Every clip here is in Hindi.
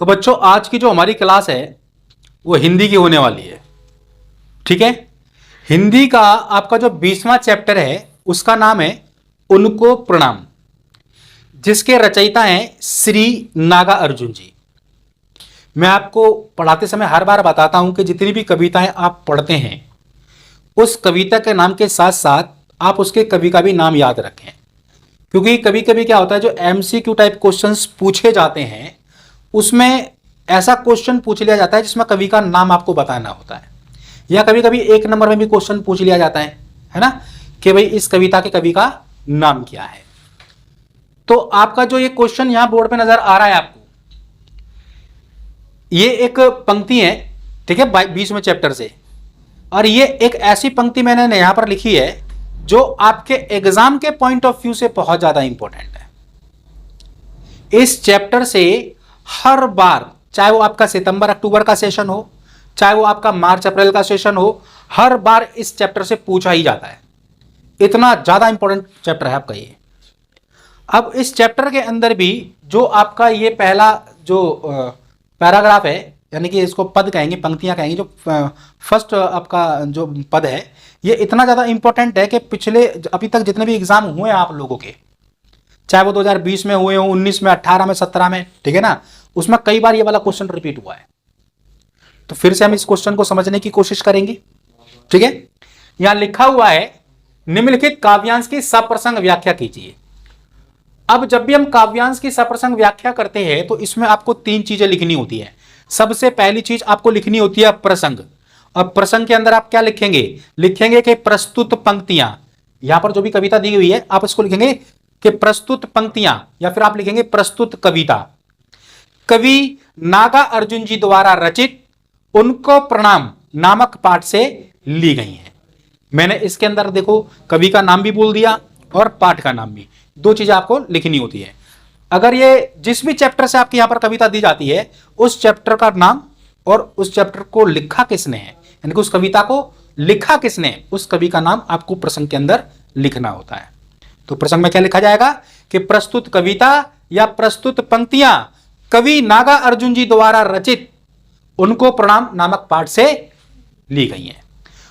तो बच्चों आज की जो हमारी क्लास है वो हिंदी की होने वाली है। ठीक है। हिंदी का आपका जो 20वां चैप्टर है उसका नाम है उनको प्रणाम, जिसके रचयिता हैं श्री नागा अर्जुन जी। मैं आपको पढ़ाते समय हर बार बताता हूं कि जितनी भी कविताएं आप पढ़ते हैं उस कविता के नाम के साथ साथ आप उसके कवि का भी नाम याद रखें, क्योंकि कभी कभी क्या होता है जो एमसीक्यू टाइप क्वेश्चंस पूछे जाते हैं उसमें ऐसा क्वेश्चन पूछ लिया जाता है जिसमें कवि का नाम आपको बताना होता है, या कभी कभी एक नंबर में भी क्वेश्चन पूछ लिया जाता है ना, कि भाई इस कविता के कवि का नाम क्या है। तो आपका जो ये क्वेश्चन यहां बोर्ड पे नजर आ रहा है आपको, ये एक पंक्ति है, ठीक है, 20वें चैप्टर से, और ये एक ऐसी पंक्ति मैंने यहां पर लिखी है जो आपके एग्जाम के पॉइंट ऑफ व्यू से बहुत ज्यादा इंपॉर्टेंट है। इस चैप्टर से हर बार, चाहे वो आपका सितंबर अक्टूबर का सेशन हो, चाहे वो आपका मार्च अप्रैल का सेशन हो, हर बार इस चैप्टर से पूछा ही जाता है। इतना ज्यादा इंपॉर्टेंट चैप्टर है आपका ये। अब इस चैप्टर के अंदर भी जो आपका ये पहला जो पैराग्राफ है, यानी कि इसको पद कहेंगे, पंक्तियां कहेंगे, जो फर्स्ट आपका जो पद है ये इतना ज़्यादा इंपॉर्टेंट है कि पिछले अभी तक जितने भी एग्जाम हुए हैं आप लोगों के, चाहे वो 2020 में हुए हो, 19 में, 18 में, 17 में, ठीक है ना, उसमें कई बार ये वाला क्वेश्चन रिपीट हुआ है। तो फिर से हम इस क्वेश्चन को समझने की कोशिश करेंगे। ठीक है। यहां लिखा हुआ है निम्नलिखित काव्यांश की सप्रसंग व्याख्या कीजिए। अब जब भी हम काव्यांश की सप्रसंग व्याख्या करते हैं तो इसमें आपको 3 चीजें लिखनी होती है। सबसे पहली चीज आपको लिखनी होती है प्रसंग। अब प्रसंग के अंदर आप क्या लिखेंगे? लिखेंगे कि प्रस्तुत पंक्तियां, यहां पर जो भी कविता दी हुई है आप इसको लिखेंगे कि प्रस्तुत पंक्तियां, या फिर आप लिखेंगे प्रस्तुत कविता कवि नागा अर्जुन जी द्वारा रचित उनको प्रणाम नामक पाठ से ली गई हैं। मैंने इसके अंदर देखो कवि का नाम भी बोल दिया और पाठ का नाम भी, 2 चीजें आपको लिखनी होती है। अगर ये जिस भी चैप्टर से आपकी यहां पर कविता दी जाती है उस चैप्टर का नाम और उस चैप्टर को लिखा किसने है, यानी कि उस कविता को लिखा किसने, उस कवि का नाम आपको प्रसंग के अंदर लिखना होता है। तो प्रसंग में क्या लिखा जाएगा कि प्रस्तुत कविता या प्रस्तुत पंक्तियां कवि नागा अर्जुन जी द्वारा रचित उनको प्रणाम नामक पाठ से ली गई हैं।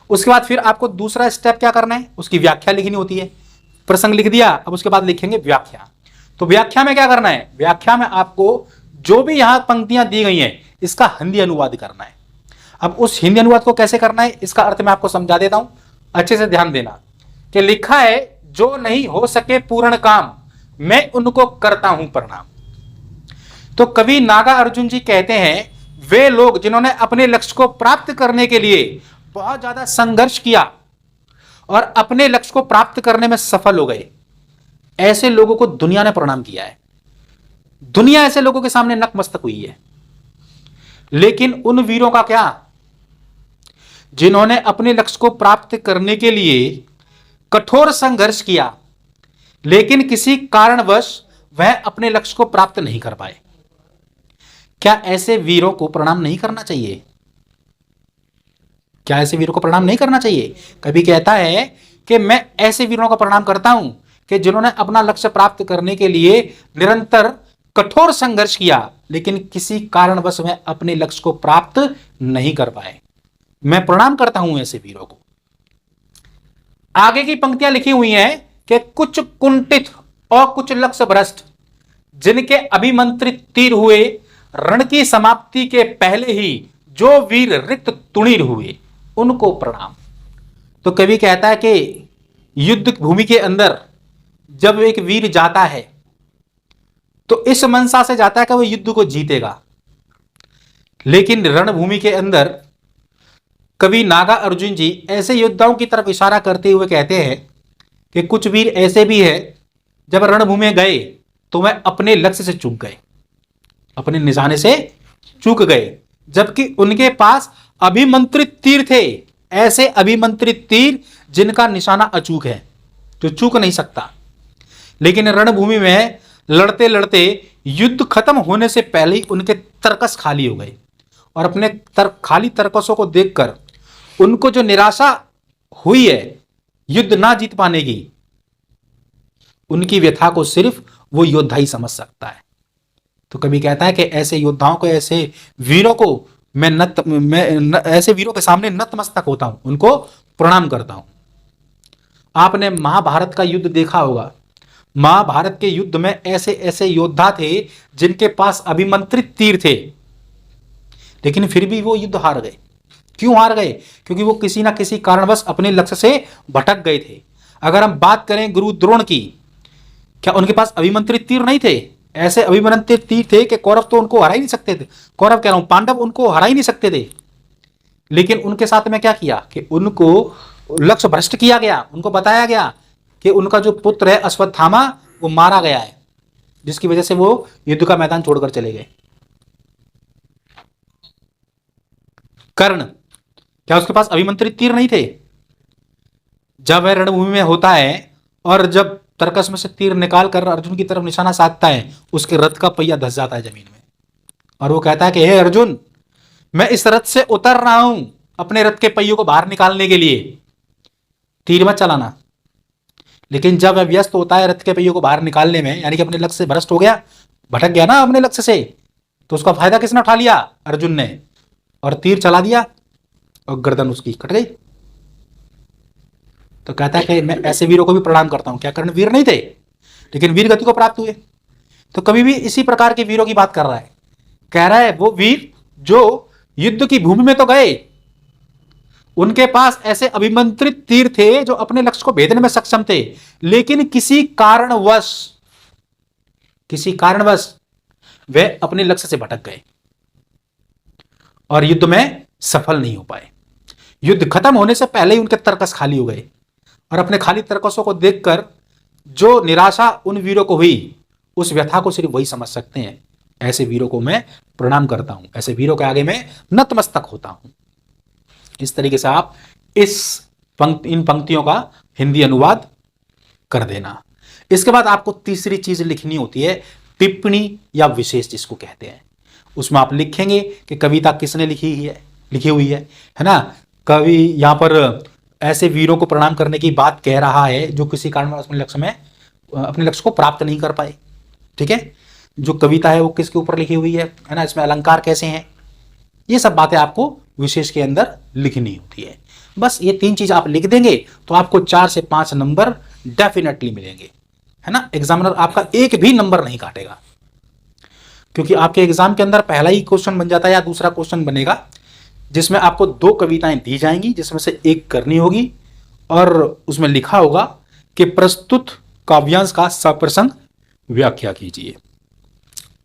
उसके बाद फिर आपको दूसरा स्टेप क्या करना है, उसकी व्याख्या लिखनी होती है। प्रसंग लिख दिया, अब उसके बाद लिखेंगे व्याख्या। तो व्याख्या में क्या करना है? व्याख्या में आपको जो भी यहां पंक्तियां दी गई हैं इसका हिंदी अनुवाद करना है। अब उस हिंदी अनुवाद को कैसे करना है इसका अर्थ मैं आपको समझा देता हूं, अच्छे से ध्यान देना। कि लिखा है जो नहीं हो सके पूर्ण काम मैं उनको करता हूं प्रणाम। तो कवि नागा अर्जुन जी कहते हैं वे लोग जिन्होंने अपने लक्ष्य को प्राप्त करने के लिए बहुत ज्यादा संघर्ष किया और अपने लक्ष्य को प्राप्त करने में सफल हो गए, ऐसे लोगों को दुनिया ने प्रणाम किया है। दुनिया ऐसे लोगों के सामने नतमस्तक हुई है। लेकिन उन वीरों का क्या, जिन्होंने अपने लक्ष्य को प्राप्त करने के लिए कठोर संघर्ष किया लेकिन किसी कारणवश वह अपने लक्ष्य को प्राप्त नहीं कर पाए। क्या ऐसे वीरों को प्रणाम नहीं करना चाहिए? क्या ऐसे वीरों को प्रणाम नहीं करना चाहिए? कभी कहता है कि मैं ऐसे वीरों का प्रणाम करता हूं कि जिन्होंने अपना लक्ष्य प्राप्त करने के लिए निरंतर कठोर संघर्ष किया लेकिन किसी कारणवश वह अपने लक्ष्य को प्राप्त नहीं कर पाए। मैं प्रणाम करता हूं ऐसे वीरों को। आगे की पंक्तियां लिखी हुई हैं कि कुछ कुंठित और कुछ लक्ष्य भ्रष्ट जिनके अभिमंत्रित तीर हुए रण की समाप्ति के पहले ही जो वीर रिक्त तुणीर हुए उनको प्रणाम। तो कवि कहता है कि युद्ध भूमि के अंदर जब एक वीर जाता है तो इस मनसा से जाता है कि वो युद्ध को जीतेगा, लेकिन रणभूमि के अंदर कवि नागा अर्जुन जी ऐसे योद्धाओं की तरफ इशारा करते हुए कहते हैं कि कुछ वीर ऐसे भी हैं जब रणभूमि में गए तो वह अपने लक्ष्य से चूक गए, अपने निशाने से चूक गए, जबकि उनके पास अभिमंत्रित तीर थे, ऐसे अभिमंत्रित तीर जिनका निशाना अचूक है, जो चूक नहीं सकता। लेकिन रणभूमि में लड़ते लड़ते युद्ध खत्म होने से पहले ही उनके तरकस खाली हो गए और अपने खाली तरकसों को देखकर उनको जो निराशा हुई है युद्ध ना जीत पाने की, उनकी व्यथा को सिर्फ वो योद्धा ही समझ सकता है। तो कभी कहता है कि ऐसे योद्धाओं को, ऐसे वीरों को ऐसे वीरों के सामने नतमस्तक होता हूं, उनको प्रणाम करता हूं। आपने महाभारत का युद्ध देखा होगा। महाभारत के युद्ध में ऐसे ऐसे योद्धा थे जिनके पास अभिमंत्रित तीर थे, लेकिन फिर भी वो युद्ध हार गए। क्यों हार गए? क्योंकि वो किसी ना किसी कारणवश अपने लक्ष्य से भटक गए थे। अगर हम बात करें गुरु द्रोण की, क्या उनके पास अभिमंत्रित तीर नहीं थे? ऐसे अभिमंत्रित तीर थे कि कौरव तो उनको हरा ही नहीं सकते थे। कौरव कह रहा हूं, पांडव उनको हरा ही नहीं सकते थे। लेकिन उनके साथ में क्या किया कि उनको लक्ष्य भ्रष्ट किया गया। उनको बताया गया कि उनका जो पुत्र है अश्वत्थामा, वो मारा गया है, जिसकी वजह से वो युद्ध का मैदान छोड़कर चले गए। कर्ण, क्या उसके पास अभिमंत्रित तीर नहीं थे? जब वह रणभूमि में होता है और जब तरकस में से तीर निकाल कर अर्जुन की तरफ निशाना साधता है, उसके रथ का पहिया धस जाता है जमीन में, और वो कहता है कि हे अर्जुन, मैं इस रथ से उतर रहा हूं अपने रथ के पहियों को बाहर निकालने के लिए, तीर मत चलाना। लेकिन जब वह व्यस्त होता है रथ के पहियों को बाहर निकालने में, यानी कि अपने लक्ष्य से भ्रष्ट हो गया, भटक गया ना अपने लक्ष्य से, तो उसका फायदा किसने उठा लिया? अर्जुन ने, और तीर चला दिया और गर्दन उसकी कट गई। तो कहता है कि मैं ऐसे वीरों को भी प्रणाम करता हूं। क्या कर्ण वीर नहीं थे, लेकिन वीर गति को प्राप्त हुए? तो कभी भी इसी प्रकार के वीरों की बात कर रहा है। कह रहा है वो वीर जो युद्ध की भूमि में तो गए, उनके पास ऐसे अभिमंत्रित तीर थे जो अपने लक्ष्य को भेदने में सक्षम थे, लेकिन किसी कारणवश वे अपने लक्ष्य से भटक गए और युद्ध में सफल नहीं हो पाए। युद्ध खत्म होने से पहले ही उनके तरकस खाली हो गए, और अपने खाली तरकसों को देखकर जो निराशा उन वीरों को हुई, उस व्यथा को सिर्फ वही समझ सकते हैं। ऐसे वीरों को मैं प्रणाम करता हूं, ऐसे वीरों के आगे मैं नतमस्तक होता हूं। इस तरीके से आप इन पंक्तियों का हिंदी अनुवाद कर देना। इसके बाद आपको तीसरी चीज लिखनी होती है, टिप्पणी या विशेष जिसको कहते हैं। उसमें आप लिखेंगे कि कविता किसने लिखी हुई है ना। कवि यहां पर ऐसे वीरों को प्रणाम करने की बात कह रहा है जो किसी कारण अपने लक्ष्य को प्राप्त नहीं कर पाए। ठीक है, जो कविता है वो किसके ऊपर लिखी हुई है ना, इसमें अलंकार कैसे हैं, ये सब बातें आपको विशेष के अंदर लिखनी होती है। बस ये 3 चीज आप लिख देंगे तो आपको 4 से 5 नंबर डेफिनेटली मिलेंगे, है ना। एग्जामिनर आपका एक भी नंबर नहीं काटेगा, क्योंकि आपके एग्जाम के अंदर पहला ही क्वेश्चन बन जाता है या दूसरा क्वेश्चन बनेगा जिसमें आपको 2 कविताएं दी जाएंगी, जिसमें से एक करनी होगी और उसमें लिखा होगा कि प्रस्तुत काव्यांश का सप्रसंग व्याख्या कीजिए।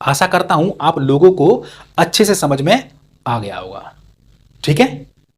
आशा करता हूं आप लोगों को अच्छे से समझ में आ गया होगा। ठीक है।